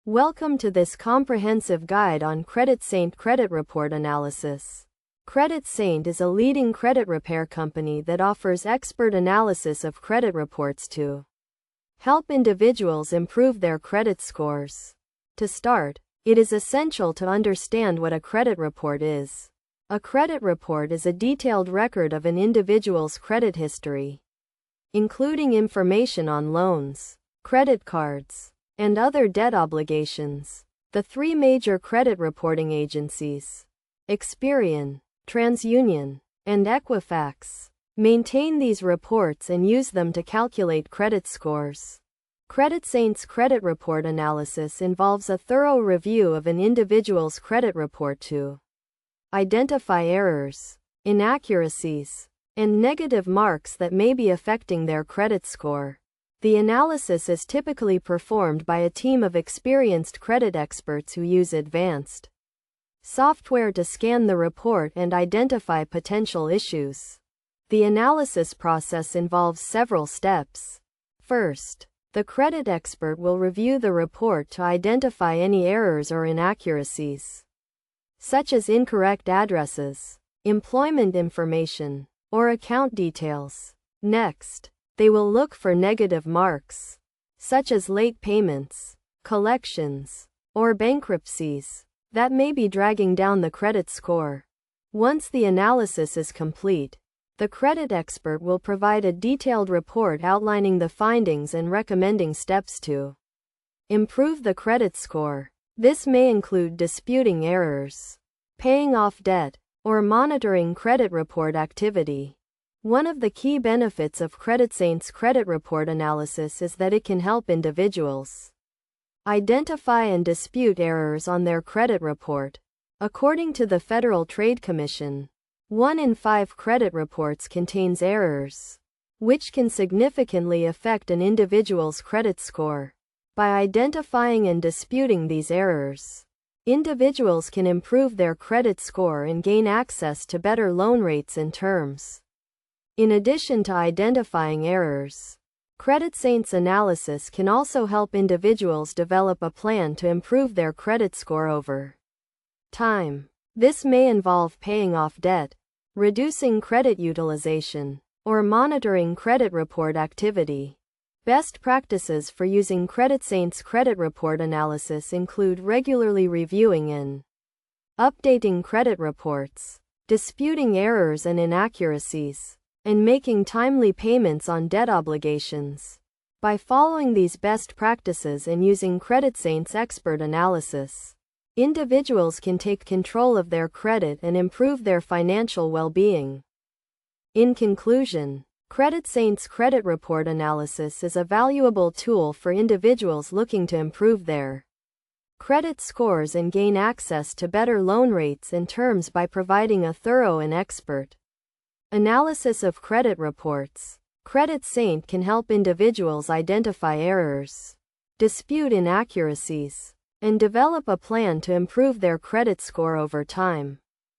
Welcome to this comprehensive guide on CreditSaint credit report analysis. CreditSaint is a leading credit repair company that offers expert analysis of credit reports to help individuals improve their credit scores. To start, it is essential to understand what a credit report is. A credit report is a detailed record of an individual's credit history, including information on loans, credit cards, and other debt obligations. The three major credit reporting agencies, Experian, TransUnion, and Equifax, maintain these reports and use them to calculate credit scores. CreditSaint's credit report analysis involves a thorough review of an individual's credit report to identify errors, inaccuracies, and negative marks that may be affecting their credit score. The analysis is typically performed by a team of experienced credit experts who use advanced software to scan the report and identify potential issues. The analysis process involves several steps. First, the credit expert will review the report to identify any errors or inaccuracies, such as incorrect addresses, employment information, or account details. Next, they will look for negative marks, such as late payments, collections, or bankruptcies, that may be dragging down the credit score. Once the analysis is complete, the credit expert will provide a detailed report outlining the findings and recommending steps to improve the credit score. This may include disputing errors, paying off debt, or monitoring credit report activity. One of the key benefits of CreditSaint's credit report analysis is that it can help individuals identify and dispute errors on their credit report. According to the Federal Trade Commission, 1 in 5 credit reports contains errors, which can significantly affect an individual's credit score. By identifying and disputing these errors, individuals can improve their credit score and gain access to better loan rates and terms. In addition to identifying errors, CreditSaint's analysis can also help individuals develop a plan to improve their credit score over time. This may involve paying off debt, reducing credit utilization, or monitoring credit report activity. Best practices for using CreditSaint's credit report analysis include regularly reviewing and updating credit reports, disputing errors and inaccuracies, and making timely payments on debt obligations. By following these best practices and using CreditSaint's expert analysis, individuals can take control of their credit and improve their financial well-being. In conclusion, CreditSaint's credit report analysis is a valuable tool for individuals looking to improve their credit scores and gain access to better loan rates and terms by providing a thorough and expert analysis of credit reports. CreditSaint can help individuals identify errors, dispute inaccuracies, and develop a plan to improve their credit score over time.